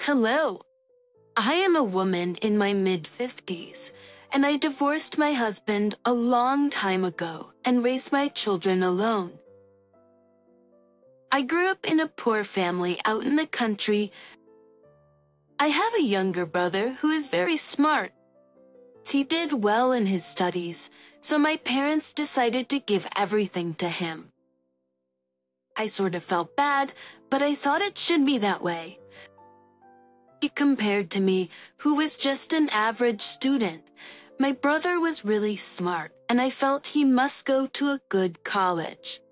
Hello. I am a woman in my mid-50s, and I divorced my husband a long time ago and raised my children alone. I grew up in a poor family out in the country. I have a younger brother who is very smart. He did well in his studies, so my parents decided to give everything to him. I sort of felt bad, but I thought it should be that way. He compared to me, who was just an average student. My brother was really smart, and I felt he must go to a good college.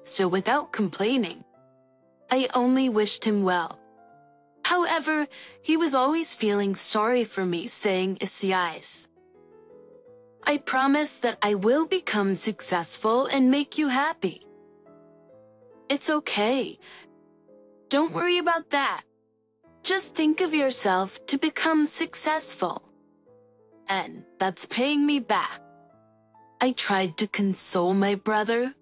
So without complaining, I only wished him well. However, he was always feeling sorry for me, saying "Isiais. I promise that I will become successful and make you happy. It's okay. Don't worry about that. Just think of yourself to become successful. And that's paying me back." I tried to console my brother.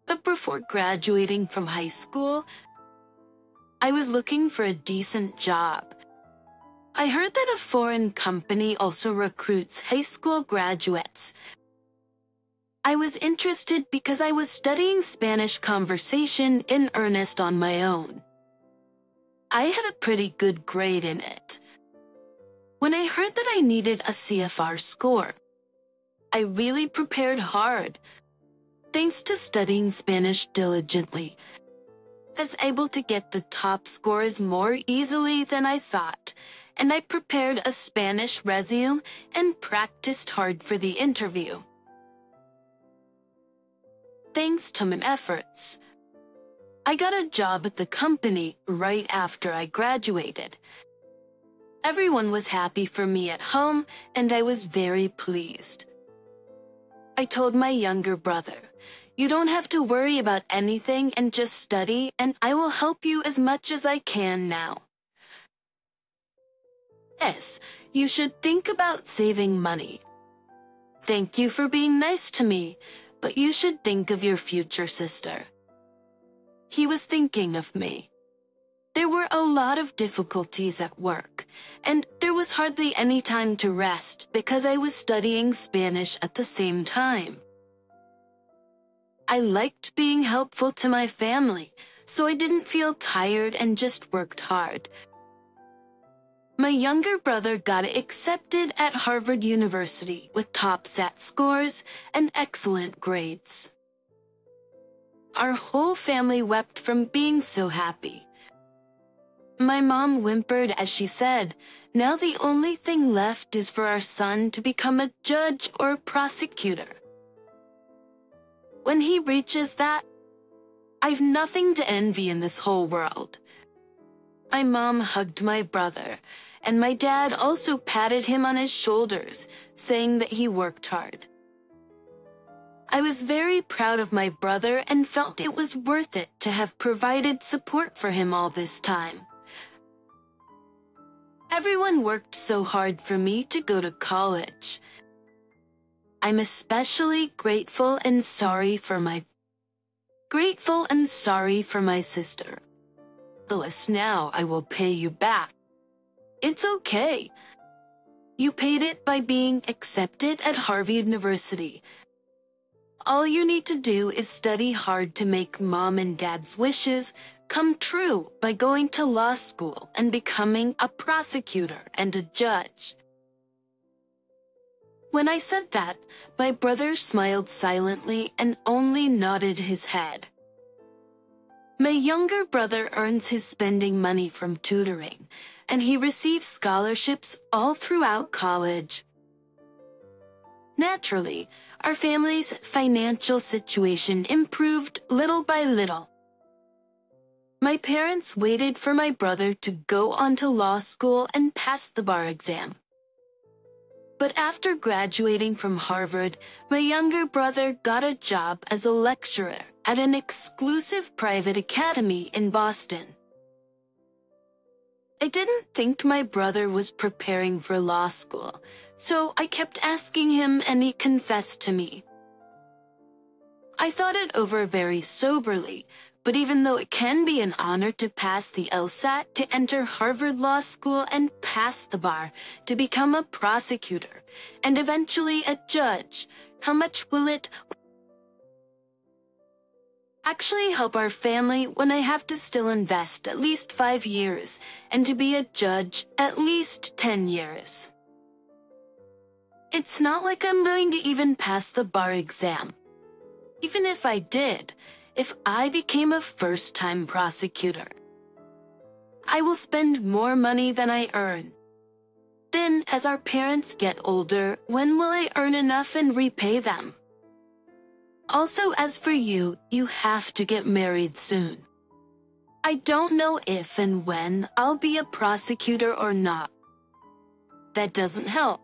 But before graduating from high school, I was looking for a decent job. I heard that a foreign company also recruits high school graduates. I was interested because I was studying Spanish conversation in earnest on my own. I had a pretty good grade in it. When I heard that I needed a CFR score, I really prepared hard. Thanks to studying Spanish diligently, I was able to get the top scores more easily than I thought, and I prepared a Spanish resume and practiced hard for the interview. Thanks to my efforts, I got a job at the company right after I graduated. Everyone was happy for me at home, and I was very pleased. I told my younger brother, "You don't have to worry about anything and just study, and I will help you as much as I can now. Yes, you should think about saving money. Thank you for being nice to me, but you should think of your future sister." He was thinking of me. There were a lot of difficulties at work, and there was hardly any time to rest because I was studying Spanish at the same time. I liked being helpful to my family, so I didn't feel tired and just worked hard. My younger brother got accepted at Harvard University with top SAT scores and excellent grades. Our whole family wept from being so happy. My mom whimpered as she said, "Now the only thing left is for our son to become a judge or a prosecutor. When he reaches that, I've nothing to envy in this whole world." My mom hugged my brother, and my dad also patted him on his shoulders, saying that he worked hard. I was very proud of my brother and felt it was worth it to have provided support for him all this time. Everyone worked so hard for me to go to college. I'm especially grateful and sorry for my sister. Phyllis, now I will pay you back. It's okay. You paid it by being accepted at Harvard University. All you need to do is study hard to make mom and dad's wishes come true by going to law school and becoming a prosecutor and a judge. When I said that, my brother smiled silently and only nodded his head. My younger brother earns his spending money from tutoring, and he receives scholarships all throughout college. Naturally, our family's financial situation improved little by little. My parents waited for my brother to go on to law school and pass the bar exam. But after graduating from Harvard, my younger brother got a job as a lecturer at an exclusive private academy in Boston. I didn't think my brother was preparing for law school, so I kept asking him and he confessed to me. I thought it over very soberly, But even though it can be an honor to pass the LSAT, to enter Harvard Law School, and pass the bar, to become a prosecutor, and eventually a judge, how much will it actually help our family when I have to still invest at least 5 years, and to be a judge at least 10 years? It's not like I'm going to even pass the bar exam. Even if I did, if I became a first-time prosecutor, I will spend more money than I earn. Then, as our parents get older, when will I earn enough and repay them? Also, as for you, you have to get married soon. I don't know if and when I'll be a prosecutor or not. That doesn't help.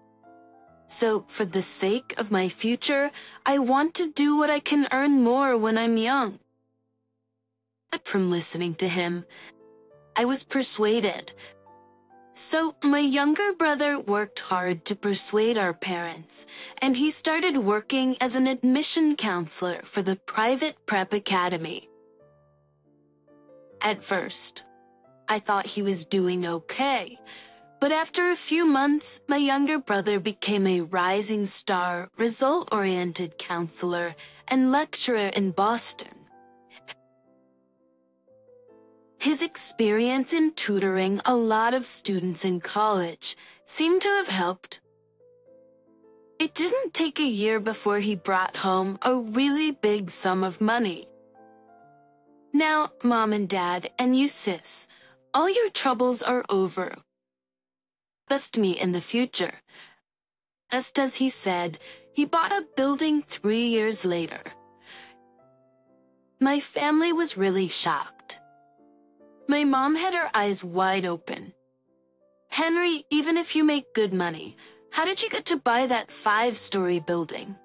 So, for the sake of my future, I want to do what I can earn more when I'm young. But from listening to him, I was persuaded. So, my younger brother worked hard to persuade our parents, and he started working as an admission counselor for the private prep academy. At first, I thought he was doing okay. But after a few months, my younger brother became a rising star, result-oriented counselor and lecturer in Boston. His experience in tutoring a lot of students in college seemed to have helped. It didn't take a year before he brought home a really big sum of money. Now, Mom and Dad, and you sis, all your troubles are over. Trust me in the future. Just as he said, he bought a building 3 years later. My family was really shocked. My mom had her eyes wide open. Henry, even if you make good money, how did you get to buy that 5-story building?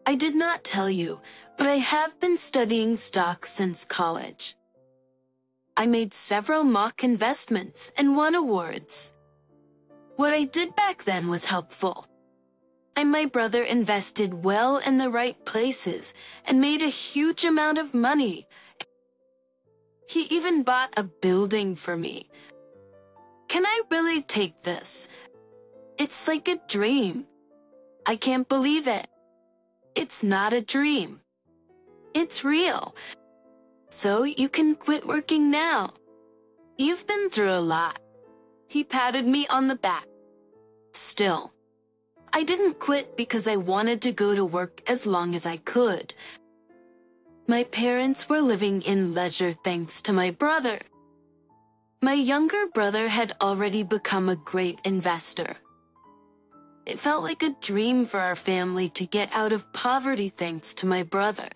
I did not tell you, but I have been studying stocks since college. I made several mock investments and won awards. What I did back then was helpful. I and my brother invested well in the right places and made a huge amount of money. He even bought a building for me. Can I really take this? It's like a dream. I can't believe it. It's not a dream. It's real. So you can quit working now. You've been through a lot. He patted me on the back. Still, I didn't quit because I wanted to go to work as long as I could. My parents were living in leisure thanks to my brother. My younger brother had already become a great investor. It felt like a dream for our family to get out of poverty thanks to my brother.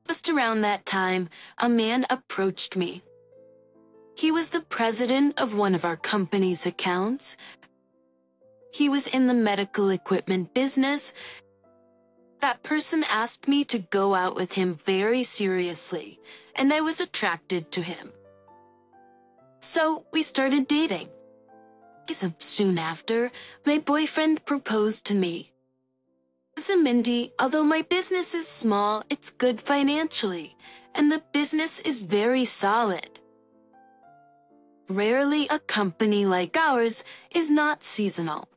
Just around that time, a man approached me. He was the president of one of our company's accounts. He was in the medical equipment business. That person asked me to go out with him very seriously, and I was attracted to him. So we started dating. Soon after, my boyfriend proposed to me. Listen, Mindy, although my business is small, it's good financially, and the business is very solid. Rarely a company like ours is not seasonal.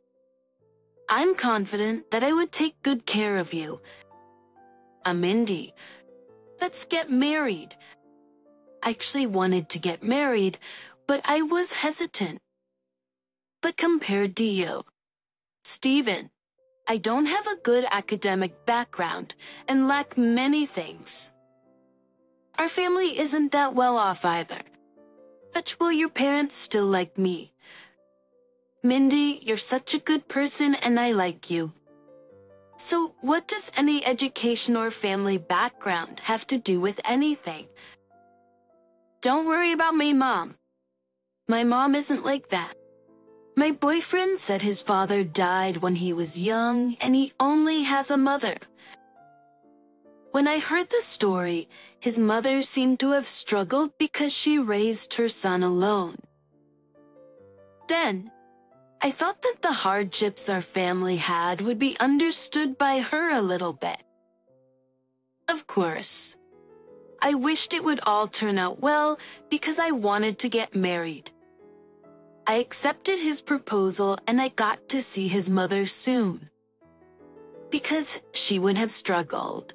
I'm confident that I would take good care of you. Mindy, let's get married. I actually wanted to get married, but I was hesitant. But compared to you, Steven, I don't have a good academic background and lack many things. Our family isn't that well off either. But will your parents still like me? Mindy, you're such a good person and I like you. So what does any education or family background have to do with anything? Don't worry about me, Mom. My mom isn't like that. My boyfriend said his father died when he was young and he only has a mother. When I heard the story, his mother seemed to have struggled because she raised her son alone. Then, I thought that the hardships our family had would be understood by her a little bit. Of course, I wished it would all turn out well because I wanted to get married. I accepted his proposal and I got to see his mother soon. Because she would have struggled.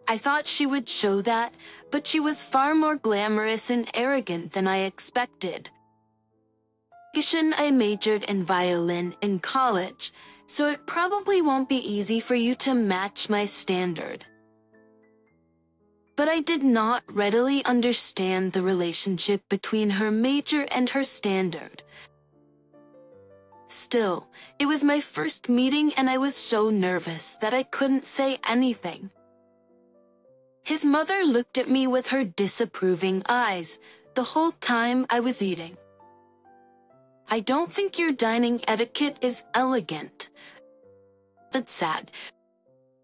I thought she would show that, but she was far more glamorous and arrogant than I expected. I majored in violin in college, so it probably won't be easy for you to match my standard. But I did not readily understand the relationship between her major and her standard. Still, it was my first meeting and I was so nervous that I couldn't say anything. His mother looked at me with her disapproving eyes the whole time I was eating. I don't think your dining etiquette is elegant. But sad.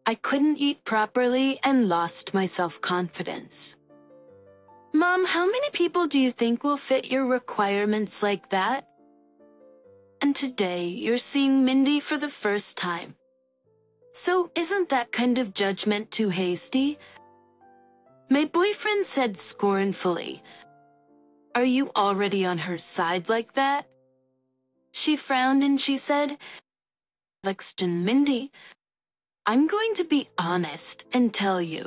I couldn't eat properly and lost my self-confidence. Mom, how many people do you think will fit your requirements like that? And today, you're seeing Mindy for the first time. So isn't that kind of judgment too hasty? My boyfriend said scornfully, "Are you already on her side like that?" She frowned and she said, "Lexton, Mindy, I'm going to be honest and tell you.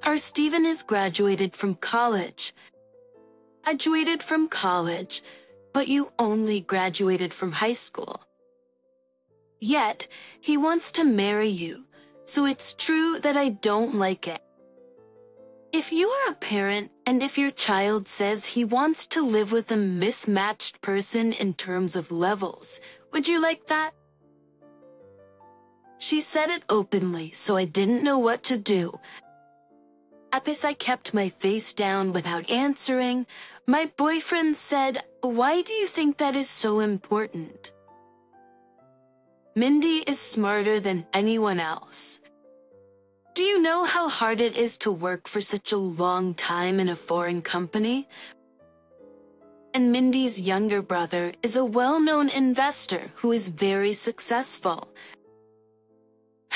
Our Steven is graduated from college. Graduated from college, but you only graduated from high school. Yet, he wants to marry you, so it's true that I don't like it. If you are a parent and if your child says he wants to live with a mismatched person in terms of levels, would you like that?" She said it openly, so I didn't know what to do. As I kept my face down without answering, my boyfriend said, "Why do you think that is so important?" Mindy is smarter than anyone else. Do you know how hard it is to work for such a long time in a foreign company? And Mindy's younger brother is a well-known investor who is very successful.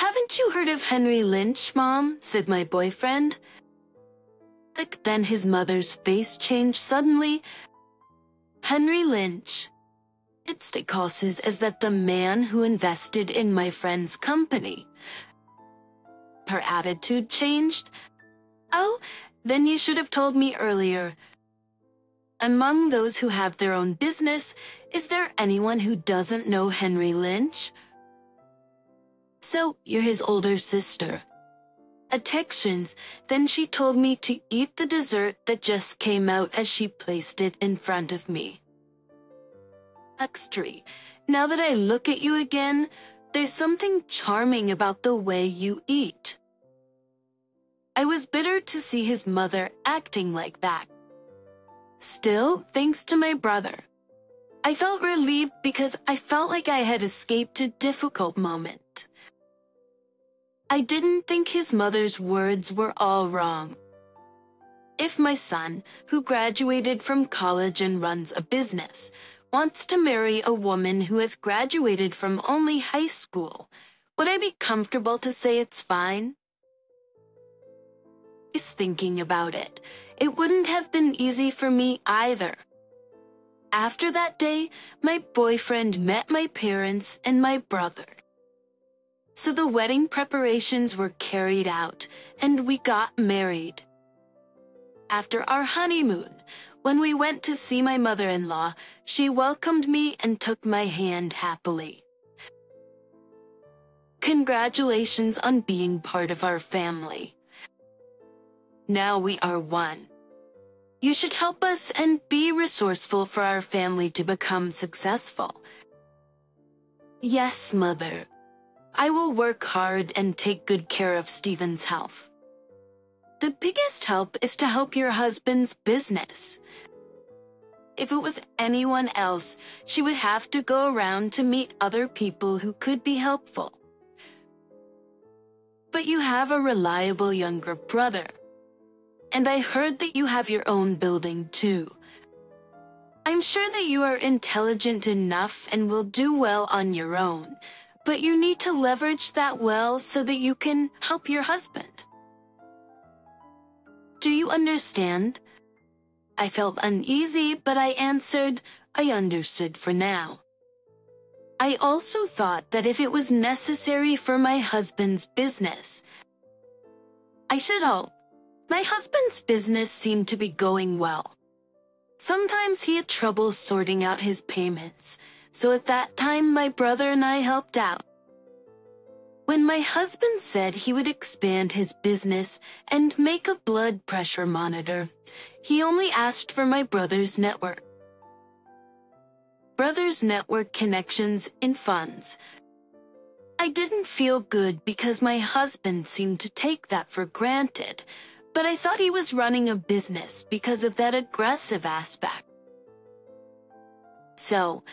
"Haven't you heard of Henry Lynch, Mom?" said my boyfriend. Then his mother's face changed suddenly. "Henry Lynch. It's because is that the man who invested in my friend's company." Her attitude changed. "Oh, then you should have told me earlier. Among those who have their own business, is there anyone who doesn't know Henry Lynch?" "So, you're his older sister." Attentions, then she told me to eat the dessert that just came out as she placed it in front of me. Extra, now that I look at you again, there's something charming about the way you eat. I was bitter to see his mother acting like that. Still, thanks to my brother. I felt relieved because I felt like I had escaped a difficult moment. I didn't think his mother's words were all wrong. If my son, who graduated from college and runs a business, wants to marry a woman who has graduated from only high school, would I be comfortable to say it's fine? He's thinking about it. It wouldn't have been easy for me either. After that day, my boyfriend met my parents and my brother. So the wedding preparations were carried out, and we got married. After our honeymoon, when we went to see my mother-in-law, she welcomed me and took my hand happily. Congratulations on being part of our family. Now we are one. You should help us and be resourceful for our family to become successful. Yes, Mother. I will work hard and take good care of Steven's health. The biggest help is to help your husband's business. If it was anyone else, she would have to go around to meet other people who could be helpful. But you have a reliable younger brother. And I heard that you have your own building too. I'm sure that you are intelligent enough and will do well on your own. But you need to leverage that well so that you can help your husband. Do you understand? I felt uneasy, but I answered, I understood for now. I also thought that if it was necessary for my husband's business, I should help. My husband's business seemed to be going well. Sometimes he had trouble sorting out his payments, so at that time my brother and I helped out. When my husband said he would expand his business and make a blood pressure monitor, he only asked for my brother's network. Brother's network connections and funds. I didn't feel good because my husband seemed to take that for granted, but I thought he was running a business because of that aggressive aspect. So,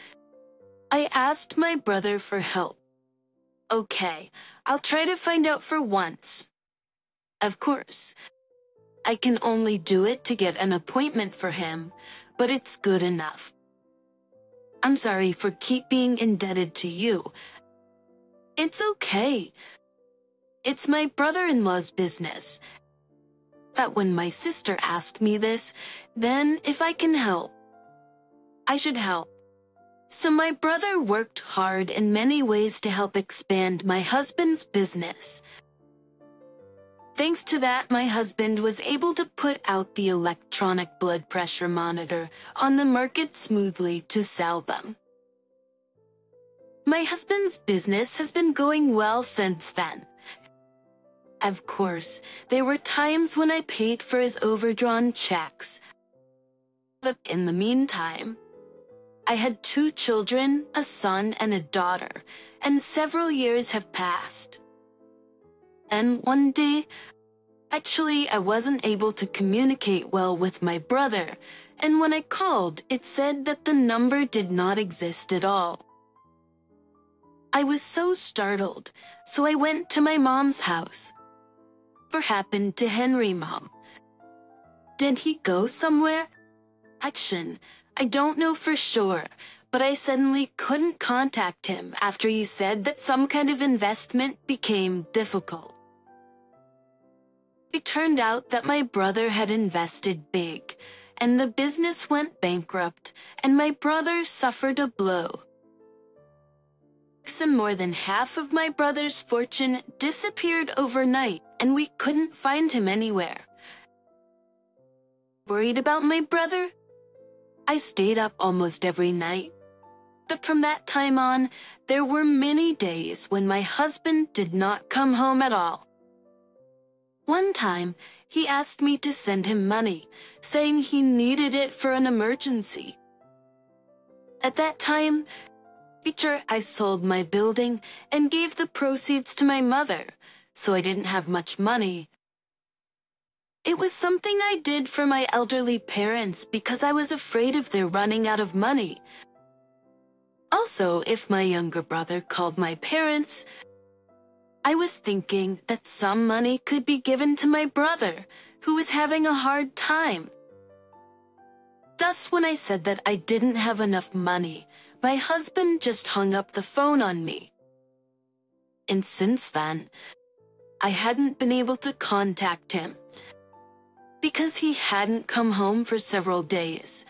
I asked my brother for help. Okay, I'll try to find out for once. Of course, I can only do it to get an appointment for him, but it's good enough. I'm sorry for keep being indebted to you. It's okay. It's my brother-in-law's business. That when my sister asked me this, then if I can help, I should help. So my brother worked hard in many ways to help expand my husband's business. Thanks to that, my husband was able to put out the electronic blood pressure monitor on the market smoothly to sell them. My husband's business has been going well since then. Of course, there were times when I paid for his overdrawn checks. But in the meantime, I had 2 children, a son and a daughter, and several years have passed. And one day, actually, I wasn't able to communicate well with my brother, and when I called, it said that the number did not exist at all. I was so startled, so I went to my mom's house. What happened to Henry, Mom? Did he go somewhere? Action. I don't know for sure, but I suddenly couldn't contact him after he said that some kind of investment became difficult. It turned out that my brother had invested big, and the business went bankrupt, and my brother suffered a blow. Some more than half of my brother's fortune disappeared overnight, and we couldn't find him anywhere. Worried about my brother? I stayed up almost every night. But from that time on, there were many days when my husband did not come home at all. One time, he asked me to send him money, saying he needed it for an emergency. At that time, I sold my building and gave the proceeds to my mother, so I didn't have much money. It was something I did for my elderly parents because I was afraid of their running out of money. Also, if my younger brother called my parents, I was thinking that some money could be given to my brother, who was having a hard time. Thus, when I said that I didn't have enough money, my husband just hung up the phone on me. And since then, I hadn't been able to contact him because he hadn't come home for several days.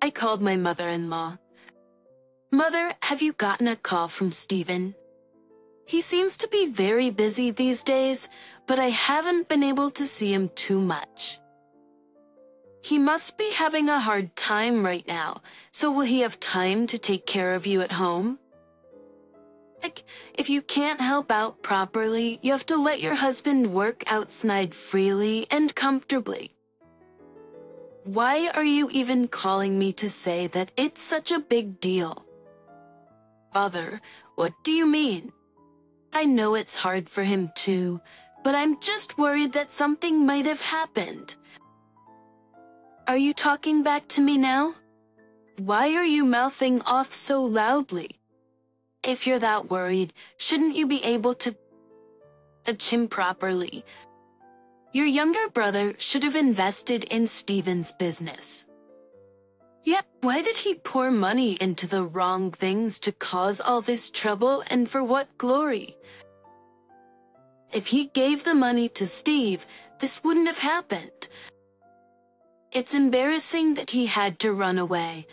I called my mother-in-law. Mother, have you gotten a call from Stephen? He seems to be very busy these days, but I haven't been able to see him too much. He must be having a hard time right now, so will he have time to take care of you at home? Like, if you can't help out properly, you have to let your husband work outside freely and comfortably. Why are you even calling me to say that it's such a big deal? Father, what do you mean? I know it's hard for him too, but I'm just worried that something might have happened. Are you talking back to me now? Why are you mouthing off so loudly? If you're that worried, shouldn't you be able to judge him properly? Your younger brother should have invested in Stephen's business. Yet, why did he pour money into the wrong things to cause all this trouble, and for what glory? If he gave the money to Steve, this wouldn't have happened. It's embarrassing that he had to run away.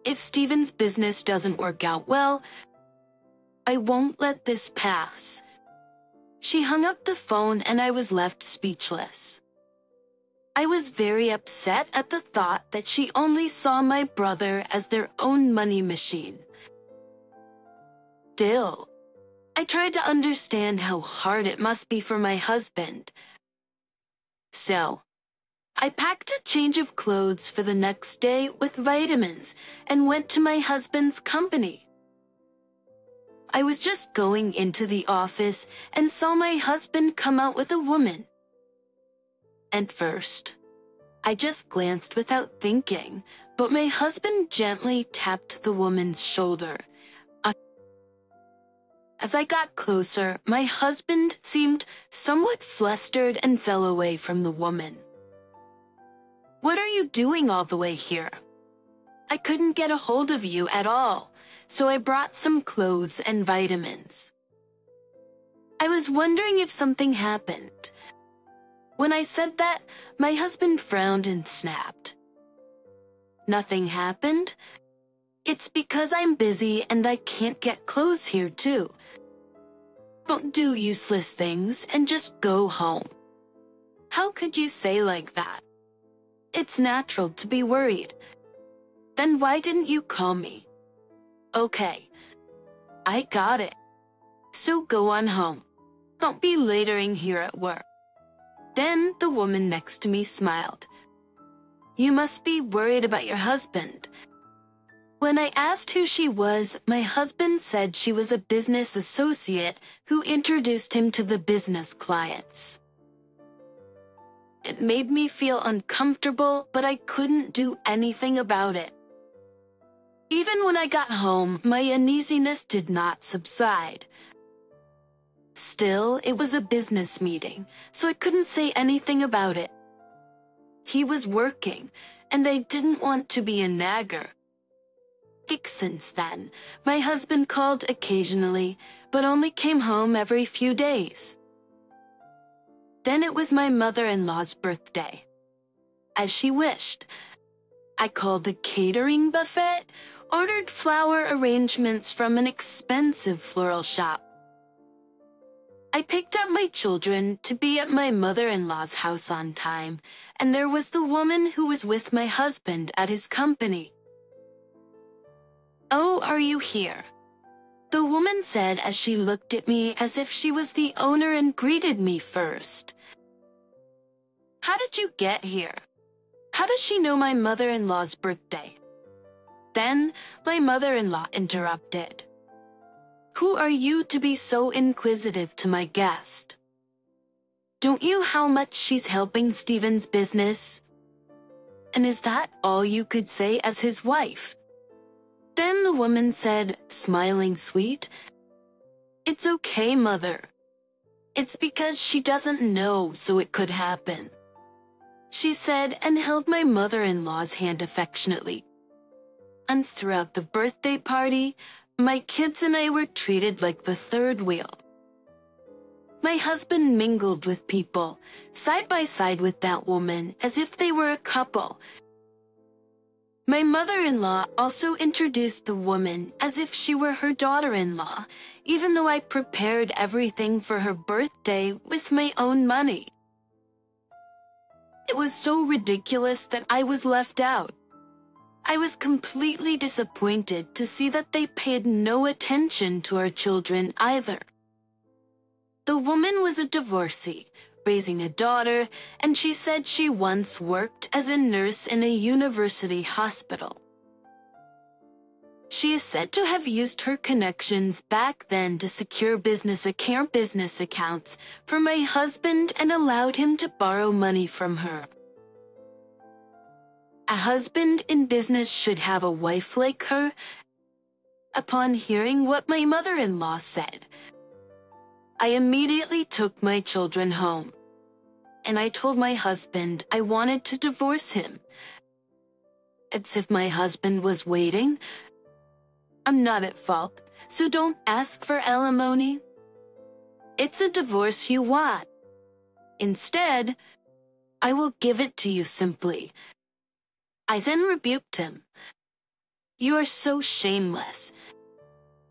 If Steven's business doesn't work out well, I won't let this pass." She hung up the phone and I was left speechless. I was very upset at the thought that she only saw my brother as their own money machine. Still, I tried to understand how hard it must be for my husband. So, I packed a change of clothes for the next day with vitamins and went to my husband's company. I was just going into the office and saw my husband come out with a woman. At first, I just glanced without thinking, but my husband gently tapped the woman's shoulder. As I got closer, my husband seemed somewhat flustered and fell away from the woman. "What are you doing all the way here? I couldn't get a hold of you at all, so I brought some clothes and vitamins." I was wondering if something happened. When I said that, my husband frowned and snapped. "Nothing happened? It's because I'm busy and I can't get clothes here too. Don't do useless things and just go home." How could you say like that? It's natural to be worried. Then why didn't you call me? Okay, I got it. So go on home. Don't be loitering here at work. Then the woman next to me smiled. "You must be worried about your husband." When I asked who she was, my husband said she was a business associate who introduced him to the business clients. It made me feel uncomfortable, but I couldn't do anything about it. Even when I got home, my uneasiness did not subside. Still, it was a business meeting, so I couldn't say anything about it. He was working, and I didn't want to be a nagger. Since then, my husband called occasionally, but only came home every few days. Then it was my mother-in-law's birthday. As she wished, I called a catering buffet, ordered flower arrangements from an expensive floral shop. I picked up my children to be at my mother-in-law's house on time, and there was the woman who was with my husband at his company. "Oh, are you here?" the woman said as she looked at me as if she was the owner and greeted me first. "How did you get here? How does she know my mother-in-law's birthday?" Then my mother-in-law interrupted. "Who are you to be so inquisitive to my guest? Don't you know how much she's helping Steven's business? And is that all you could say as his wife?" Then the woman said, smiling sweet, "It's okay, mother. It's because she doesn't know, so it could happen," she said and held my mother-in-law's hand affectionately. And throughout the birthday party, my kids and I were treated like the third wheel. My husband mingled with people, side by side with that woman, as if they were a couple. My mother-in-law also introduced the woman as if she were her daughter-in-law, even though I prepared everything for her birthday with my own money. It was so ridiculous that I was left out. I was completely disappointed to see that they paid no attention to our children either. The woman was a divorcee, raising a daughter, and she said she once worked as a nurse in a university hospital. She is said to have used her connections back then to secure business accounts for my husband and allowed him to borrow money from her. A husband in business should have a wife like her. Upon hearing what my mother-in-law said, I immediately took my children home, and I told my husband I wanted to divorce him. It's if my husband was waiting. I'm not at fault, so don't ask for alimony. It's a divorce you want. Instead, I will give it to you simply. I then rebuked him. You are so shameless.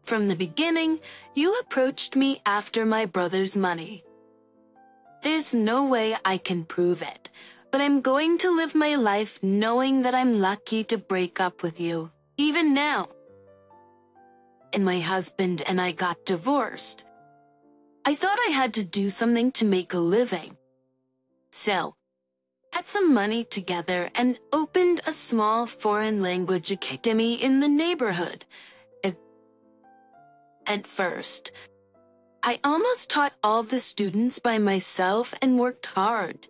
From the beginning, you approached me after my brother's money. There's no way I can prove it, but I'm going to live my life knowing that I'm lucky to break up with you, even now. And my husband and I got divorced. I thought I had to do something to make a living. So, had some money together and opened a small foreign language academy in the neighborhood. At first, I almost taught all the students by myself and worked hard.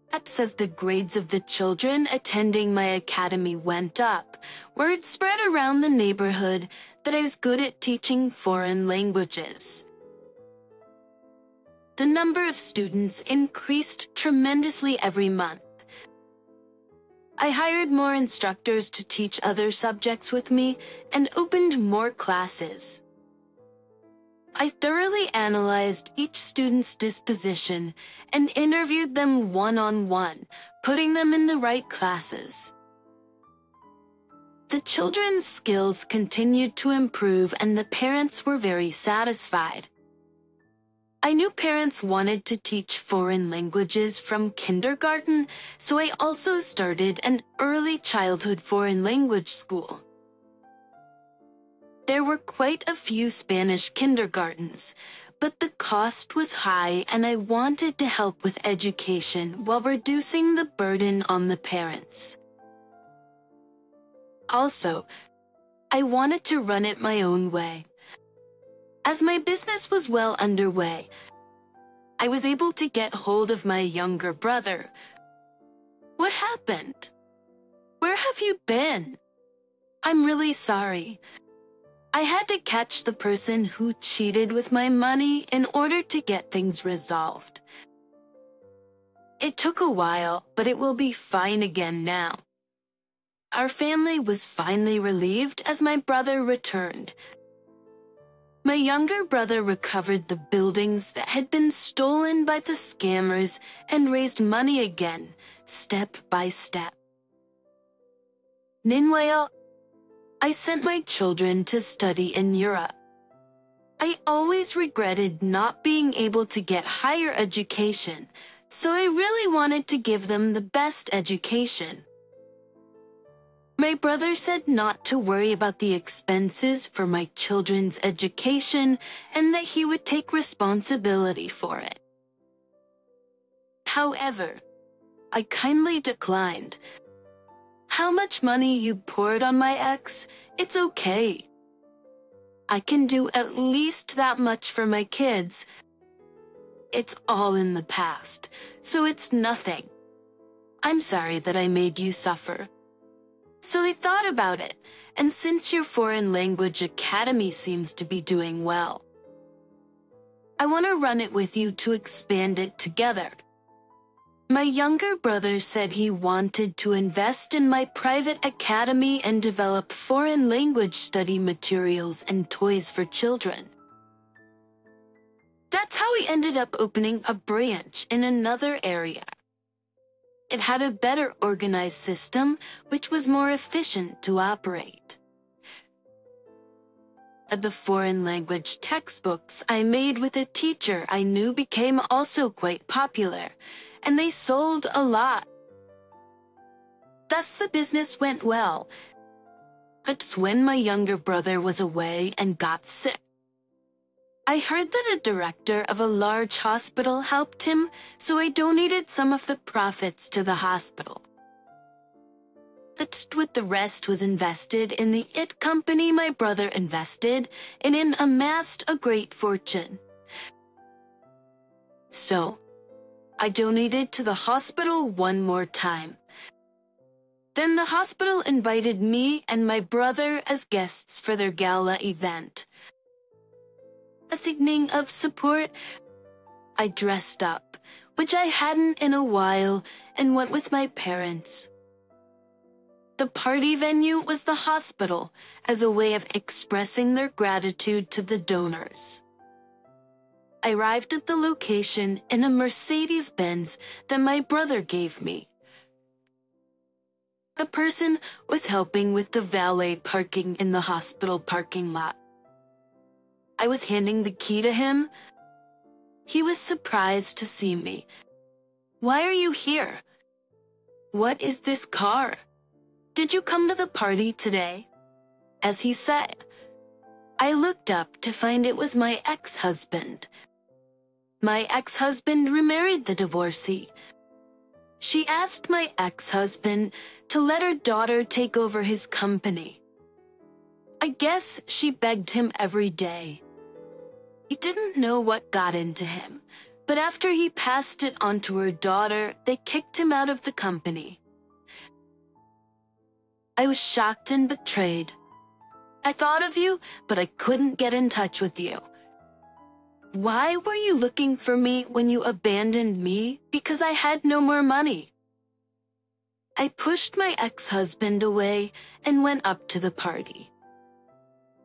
Perhaps as the grades of the children attending my academy went up, word spread around the neighborhood that I was good at teaching foreign languages. The number of students increased tremendously every month. I hired more instructors to teach other subjects with me and opened more classes. I thoroughly analyzed each student's disposition and interviewed them one-on-one, putting them in the right classes. The children's skills continued to improve and the parents were very satisfied. I knew parents wanted to teach foreign languages from kindergarten, so I also started an early childhood foreign language school. There were quite a few Spanish kindergartens, but the cost was high and I wanted to help with education while reducing the burden on the parents. Also, I wanted to run it my own way. As my business was well underway, I was able to get hold of my younger brother. What happened? Where have you been? I'm really sorry. I had to catch the person who cheated with my money in order to get things resolved. It took a while, but it will be fine again now. Our family was finally relieved as my brother returned. My younger brother recovered the buildings that had been stolen by the scammers and raised money again, step by step. Meanwhile, I sent my children to study in Europe. I always regretted not being able to get higher education, so I really wanted to give them the best education. My brother said not to worry about the expenses for my children's education and that he would take responsibility for it. However, I kindly declined. How much money you poured on my ex, it's okay. I can do at least that much for my kids. It's all in the past, so it's nothing. I'm sorry that I made you suffer. So I thought about it, and since your foreign language academy seems to be doing well, I want to run it with you to expand it together. My younger brother said he wanted to invest in my private academy and develop foreign language study materials and toys for children. That's how we ended up opening a branch in another area. It had a better organized system, which was more efficient to operate. The foreign language textbooks I made with a teacher I knew became also quite popular, and they sold a lot. Thus the business went well. But when my younger brother was away and got sick, I heard that a director of a large hospital helped him, so I donated some of the profits to the hospital. With the rest was invested in the IT company my brother invested and amassed a great fortune. So, I donated to the hospital one more time. Then the hospital invited me and my brother as guests for their gala event. A signing of support, I dressed up, which I hadn't in a while, and went with my parents. The party venue was the hospital as a way of expressing their gratitude to the donors. I arrived at the location in a Mercedes-Benz that my brother gave me. The person was helping with the valet parking in the hospital parking lot. I was handing the key to him. He was surprised to see me. "Why are you here? What is this car? Did you come to the party today?" As he said, I looked up to find it was my ex-husband. My ex-husband remarried the divorcee. She asked my ex-husband to let her daughter take over his company. I guess she begged him every day. He didn't know what got into him, but after he passed it on to her daughter, they kicked him out of the company. I was shocked and betrayed. I thought of you, but I couldn't get in touch with you. Why were you looking for me when you abandoned me because I had no more money? I pushed my ex-husband away and went up to the party.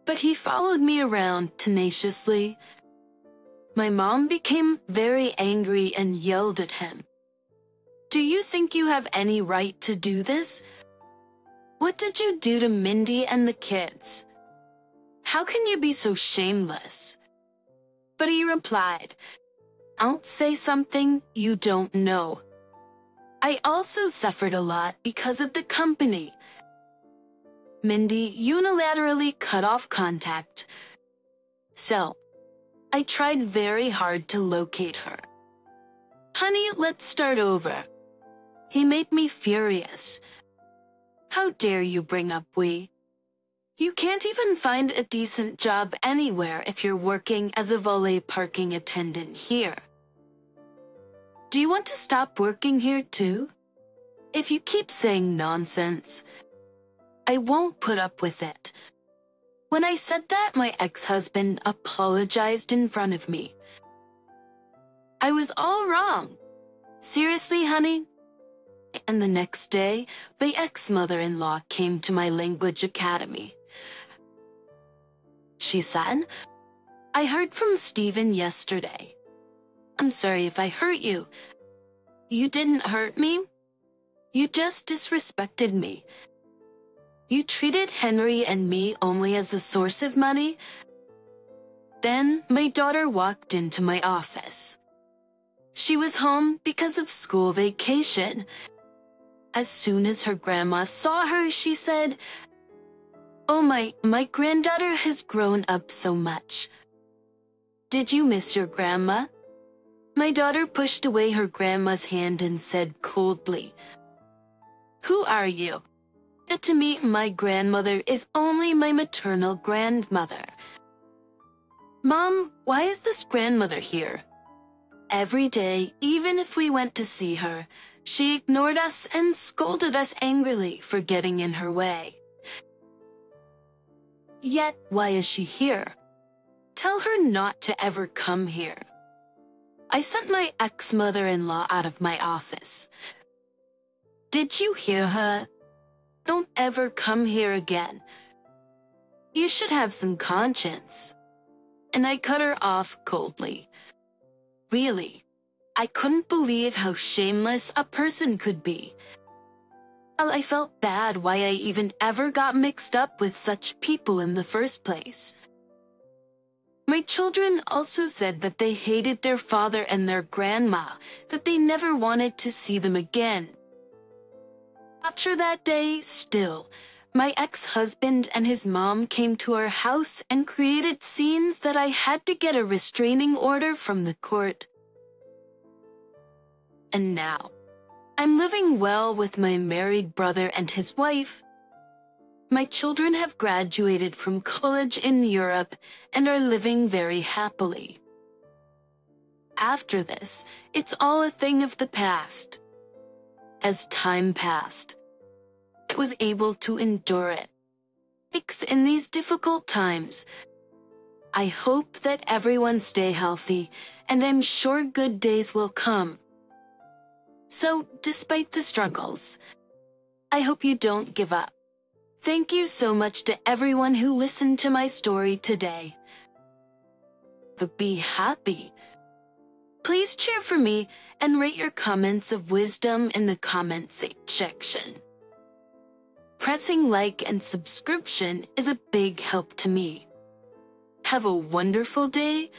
But he followed me around tenaciously. My mom became very angry and yelled at him. "Do you think you have any right to do this? What did you do to Mindy and the kids? How can you be so shameless?" But he replied, "Don't say something you don't know." I also suffered a lot because of the company. Mindy unilaterally cut off contact. So, I tried very hard to locate her. "Honey, let's start over." He made me furious. "How dare you bring up we? You can't even find a decent job anywhere if you're working as a valet parking attendant here. Do you want to stop working here too? If you keep saying nonsense, I won't put up with it." When I said that, my ex-husband apologized in front of me. I was all wrong. "Seriously, honey?" And the next day, my ex-mother-in-law came to my language academy. She said, "I heard from Steven yesterday. I'm sorry if I hurt you. You didn't hurt me. You just disrespected me. You treated Henry and me only as a source of money." Then my daughter walked into my office. She was home because of school vacation. As soon as her grandma saw her, she said, "Oh, my granddaughter has grown up so much. Did you miss your grandma?" My daughter pushed away her grandma's hand and said coldly, "Who are you?" To me, my grandmother is only my maternal grandmother. "Mom, why is this grandmother here?" Every day, even if we went to see her, she ignored us and scolded us angrily for getting in her way. Yet, why is she here? Tell her not to ever come here. I sent my ex-mother-in-law out of my office. Did you hear her? Don't ever come here again. You should have some conscience. And I cut her off coldly. Really, I couldn't believe how shameless a person could be. I felt bad why I even ever got mixed up with such people in the first place. My children also said that they hated their father and their grandma, that they never wanted to see them again. After that day, still, my ex-husband and his mom came to our house and created scenes that I had to get a restraining order from the court. And now, I'm living well with my married brother and his wife. My children have graduated from college in Europe and are living very happily. After this, it's all a thing of the past. As time passed, I was able to endure it. In these difficult times, I hope that everyone stay healthy, and I'm sure good days will come. So, despite the struggles, I hope you don't give up. Thank you so much to everyone who listened to my story today. but be happy. Please cheer for me and rate your comments of wisdom in the comments section. Pressing like and subscription is a big help to me. Have a wonderful day.